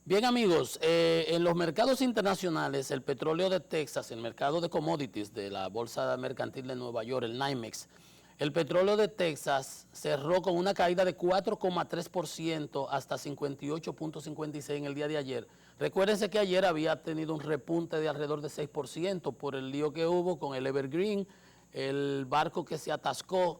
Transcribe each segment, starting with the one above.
Bien amigos, en los mercados internacionales, el petróleo de Texas, el mercado de commodities de la Bolsa Mercantil de Nueva York, el NYMEX, el petróleo de Texas cerró con una caída de 4,3% hasta 58,56 en el día de ayer. Recuérdense que ayer había tenido un repunte de alrededor de 6% por el lío que hubo con el Evergreen, el barco que se atascó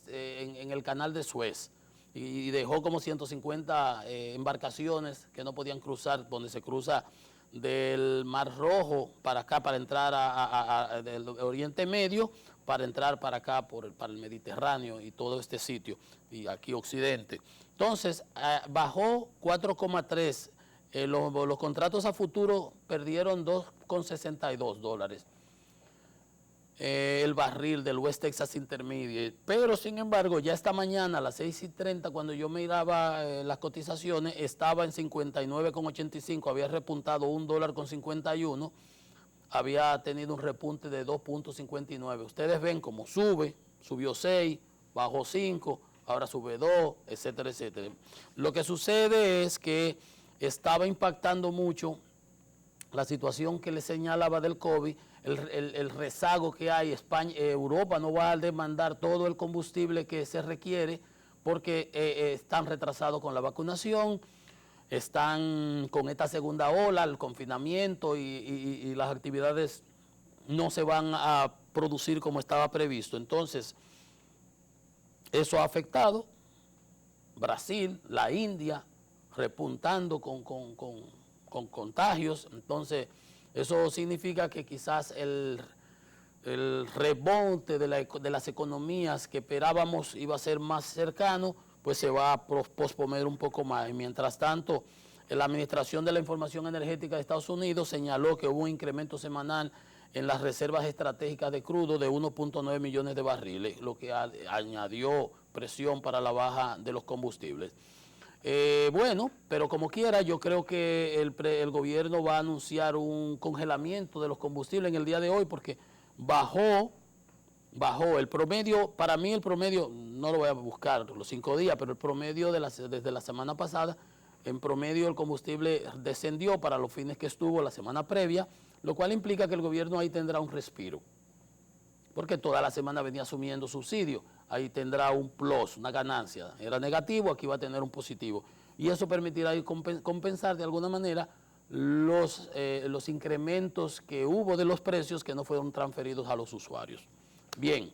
en el canal de Suez y dejó como 150 embarcaciones que no podían cruzar, donde se cruza del Mar Rojo para acá, para entrar del Oriente Medio, para entrar para acá, para el Mediterráneo y todo este sitio, y aquí Occidente. Entonces, bajó 4,3, los contratos a futuro perdieron $2,62. El barril del West Texas Intermediate, pero sin embargo ya esta mañana a las 6:30 cuando yo miraba las cotizaciones estaba en 59,85, había repuntado $1,51, había tenido un repunte de 2,59. Ustedes ven cómo subió 6, bajó 5, ahora sube 2, etcétera, etcétera. Lo que sucede es que estaba impactando mucho la situación que le señalaba del COVID, el rezago que hay. Europa no va a demandar todo el combustible que se requiere porque están retrasados con la vacunación, están con esta segunda ola, el confinamiento y las actividades no se van a producir como estaba previsto. Entonces, eso ha afectado Brasil, la India, repuntando con contagios. Entonces eso significa que quizás el remonte de las economías que esperábamos iba a ser más cercano, pues se va a posponer un poco más. Y mientras tanto, la Administración de la Información Energética de Estados Unidos señaló que hubo un incremento semanal en las reservas estratégicas de crudo de 1,9 millones de barriles, lo que añadió presión para la baja de los combustibles. Bueno, pero como quiera, yo creo que el gobierno va a anunciar un congelamiento de los combustibles en el día de hoy porque bajó el promedio. Para mí el promedio, no lo voy a buscar los 5 días, pero el promedio desde la semana pasada, en promedio el combustible descendió para los fines que estuvo la semana previa, lo cual implica que el gobierno ahí tendrá un respiro, porque toda la semana venía asumiendo subsidios, ahí tendrá un plus, una ganancia. Era negativo, aquí va a tener un positivo. Y eso permitirá compensar de alguna manera los incrementos que hubo de los precios que no fueron transferidos a los usuarios. Bien,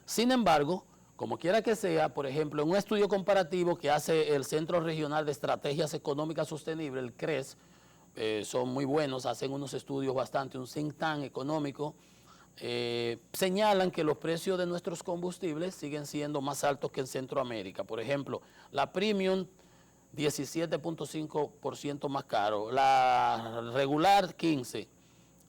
sin embargo, como quiera que sea, por ejemplo, en un estudio comparativo que hace el Centro Regional de Estrategias Económicas Sostenibles, el CRES, son muy buenos, hacen unos estudios bastante, un think tank económico, señalan que los precios de nuestros combustibles siguen siendo más altos que en Centroamérica. Por ejemplo, la Premium 17,5% más caro, la regular 15%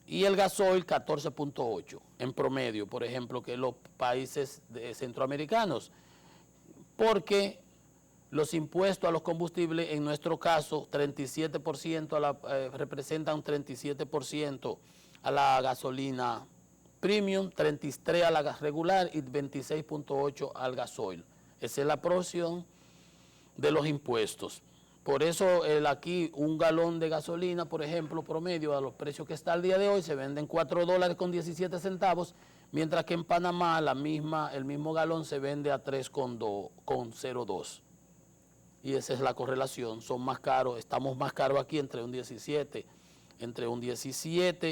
y el gasoil 14,8% en promedio, por ejemplo, que los países centroamericanos, porque los impuestos a los combustibles, en nuestro caso, 37% representan un 37% a la gasolina Premium, 33 a la regular y 26,8 al gasoil. Esa es la porción de los impuestos. Por eso aquí un galón de gasolina, por ejemplo, promedio a los precios que está al día de hoy, se venden $4,17, mientras que en Panamá el mismo galón se vende a 3,02. Y esa es la correlación, son más caros, estamos más caros aquí entre un 17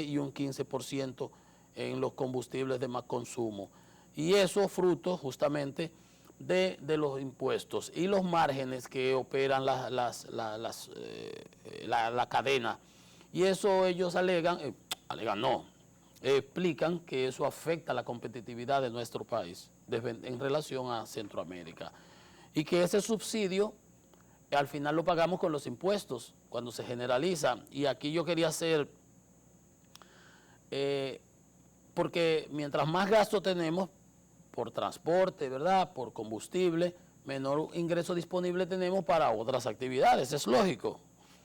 y un 15% en los combustibles de más consumo. Y eso fruto justamente de los impuestos y los márgenes que operan la cadena. Y eso ellos explican que eso afecta la competitividad de nuestro país en relación a Centroamérica. Y que ese subsidio al final lo pagamos con los impuestos cuando se generaliza. Y aquí yo quería hacer, porque mientras más gasto tenemos por transporte, ¿verdad?, por combustible, menor ingreso disponible tenemos para otras actividades, es lógico,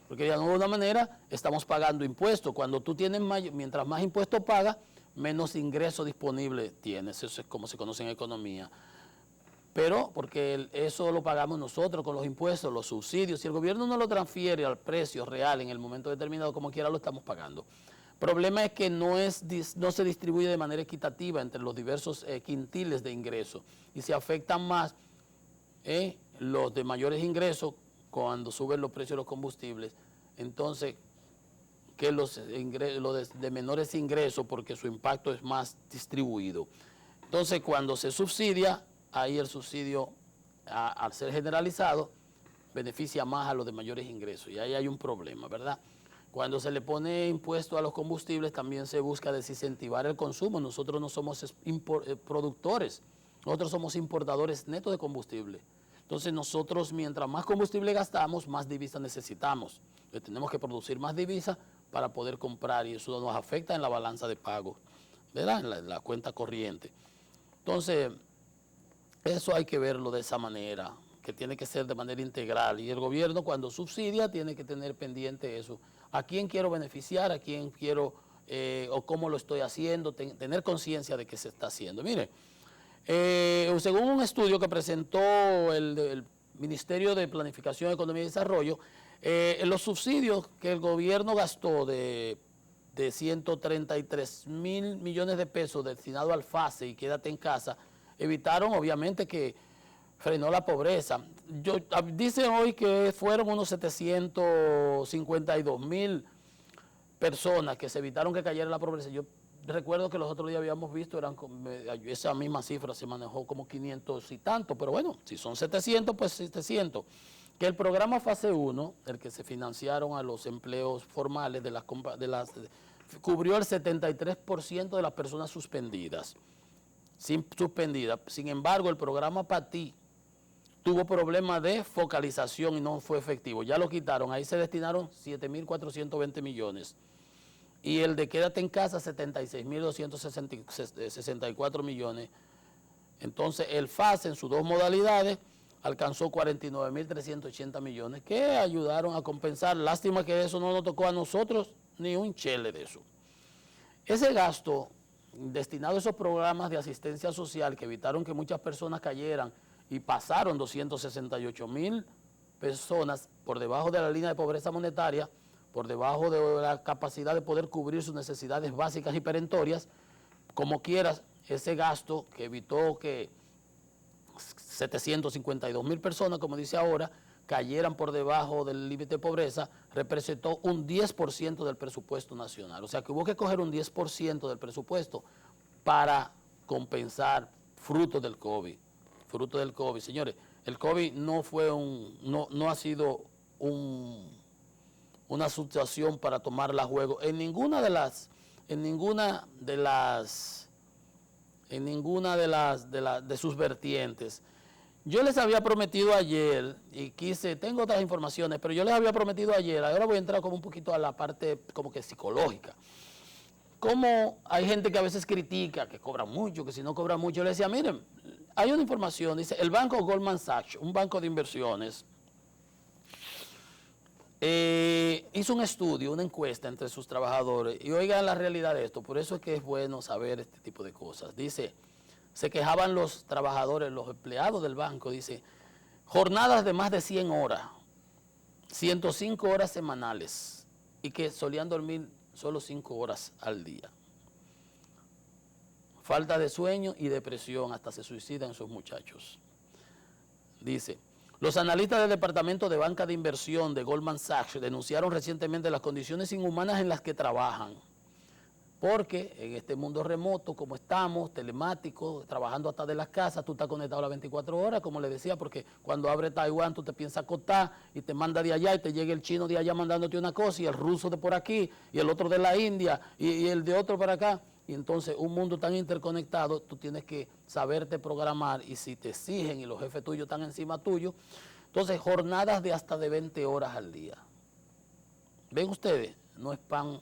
porque de alguna manera estamos pagando impuestos. Cuando tú tienes mientras más impuestos pagas, menos ingreso disponible tienes. Eso es como se conoce en economía. pero porque eso lo pagamos nosotros con los impuestos, los subsidios. Si el gobierno no lo transfiere al precio real en el momento determinado, como quiera lo estamos pagando. El problema es que no se distribuye de manera equitativa entre los diversos quintiles de ingresos y se afectan más los de mayores ingresos cuando suben los precios de los combustibles, entonces que los de menores ingresos, porque su impacto es más distribuido. Entonces, cuando se subsidia, ahí el subsidio, al ser generalizado, beneficia más a los de mayores ingresos, y ahí hay un problema, ¿verdad? Cuando se le pone impuesto a los combustibles, también se busca desincentivar el consumo. Nosotros no somos productores, nosotros somos importadores netos de combustible. Entonces nosotros, mientras más combustible gastamos, más divisas necesitamos. Entonces, tenemos que producir más divisas para poder comprar, y eso nos afecta en la balanza de pago, ¿verdad? En la cuenta corriente. Entonces, eso hay que verlo de esa manera, que tiene que ser de manera integral. Y el gobierno, cuando subsidia, tiene que tener pendiente eso. ¿A quién quiero beneficiar? ¿A quién quiero o cómo lo estoy haciendo? Tener conciencia de que se está haciendo. Mire, según un estudio que presentó el Ministerio de Planificación, Economía y Desarrollo, los subsidios que el gobierno gastó de 133 mil millones de pesos destinados al FASE y Quédate en Casa, evitaron obviamente que frenó la pobreza. Dicen hoy que fueron unos 752 mil personas que se evitaron que cayera la pobreza. Yo recuerdo que los otros días habíamos visto, esa misma cifra se manejó como 500 y tanto, pero bueno, si son 700, pues 700. Que el programa Fase 1, el que se financiaron a los empleos formales cubrió el 73% de las personas suspendidas. Sin embargo, el programa PATI tuvo problemas de focalización y no fue efectivo. Ya lo quitaron, ahí se destinaron 7.420 millones. Y el de Quédate en Casa, 76.264 millones. Entonces, el FASE en sus dos modalidades alcanzó 49.380 millones que ayudaron a compensar. Lástima que eso no nos tocó a nosotros ni un chele de eso. Ese gasto destinado a esos programas de asistencia social que evitaron que muchas personas cayeran y pasaron 268.000 personas por debajo de la línea de pobreza monetaria, por debajo de la capacidad de poder cubrir sus necesidades básicas y perentorias, como quieras, ese gasto que evitó que 752.000 personas, como dice ahora, cayeran por debajo del límite de pobreza, representó un 10% del presupuesto nacional. O sea que hubo que coger un 10% del presupuesto para compensar fruto del COVID. Fruto del COVID. Señores, el COVID no ha sido una situación para tomarla a juego en ninguna de sus vertientes. Yo les había prometido ayer, y tengo otras informaciones, pero yo les había prometido ayer, ahora voy a entrar como un poquito a la parte como que psicológica. Como hay gente que a veces critica, que cobra mucho, que si no cobra mucho, yo les decía, miren, hay una información, dice, el banco Goldman Sachs, un banco de inversiones, hizo un estudio, una encuesta entre sus trabajadores, y oigan la realidad de esto, por eso es que es bueno saber este tipo de cosas. Dice, se quejaban los trabajadores, los empleados del banco, dice, jornadas de más de 100 horas, 105 horas semanales, y que solían dormir solo 5 horas al día. Falta de sueño y depresión, hasta se suicidan esos muchachos. Dice, los analistas del Departamento de Banca de Inversión de Goldman Sachs denunciaron recientemente las condiciones inhumanas en las que trabajan, porque en este mundo remoto, como estamos, telemático, trabajando hasta de las casas, tú estás conectado a las 24 horas, como le decía, porque cuando abre Taiwán tú te piensas acotar y te manda de allá y te llega el chino de allá mandándote una cosa y el ruso de por aquí y el otro de la India y el de otro para acá. Y entonces un mundo tan interconectado, tú tienes que saberte programar, y si te exigen y los jefes tuyos están encima tuyo, entonces jornadas de hasta de 20 horas al día. ¿Ven ustedes? No es pan,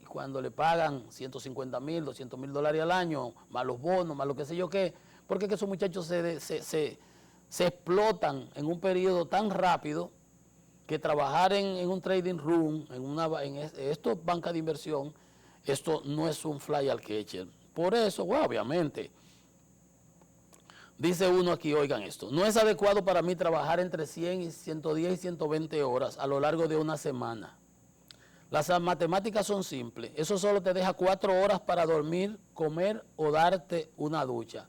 cuando le pagan 150.000, 200.000 dólares al año, más los bonos, más lo que sé yo qué, porque que esos muchachos se explotan en un periodo tan rápido que trabajar en un trading room, en estos bancas de inversión, esto no es un fly al catcher. Por eso, bueno, obviamente, Dice uno aquí, oigan esto, no es adecuado para mí trabajar entre 100 y 110 y 120 horas a lo largo de una semana. Las matemáticas son simples, eso solo te deja 4 horas para dormir, comer o darte una ducha.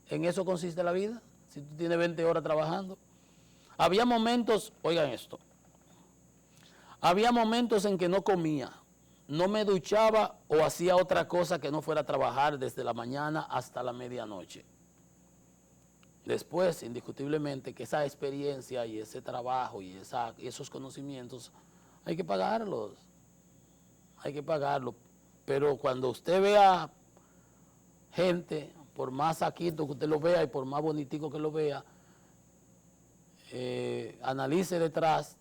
¿En eso consiste la vida? Si tú tienes 20 horas trabajando. Había momentos, oigan esto, había momentos en que no comía, no me duchaba o hacía otra cosa que no fuera a trabajar desde la mañana hasta la medianoche. Después, indiscutiblemente, que esa experiencia y ese trabajo y esos conocimientos hay que pagarlos. Hay que pagarlo. Pero cuando usted vea gente, por más saquito que usted lo vea y por más bonitico que lo vea, analice detrás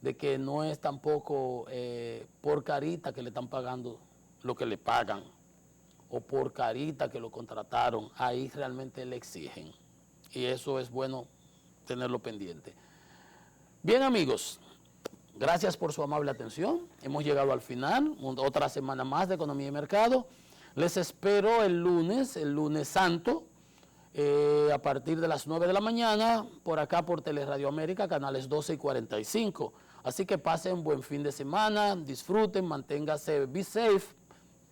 de que no es tampoco por carita que le están pagando lo que le pagan, o por carita que lo contrataron, ahí realmente le exigen. Y eso es bueno tenerlo pendiente. Bien, amigos, gracias por su amable atención. Hemos llegado al final, otra semana más de Economía y Mercado. Les espero el lunes santo, a partir de las 9 de la mañana, por acá por Teleradio América, canales 12 y 45. Así que pasen buen fin de semana, disfruten, manténganse be safe,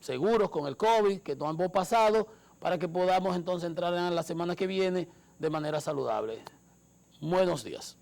seguros con el COVID que no hemos pasado, para que podamos entonces entrar en la semana que viene de manera saludable. Buenos días.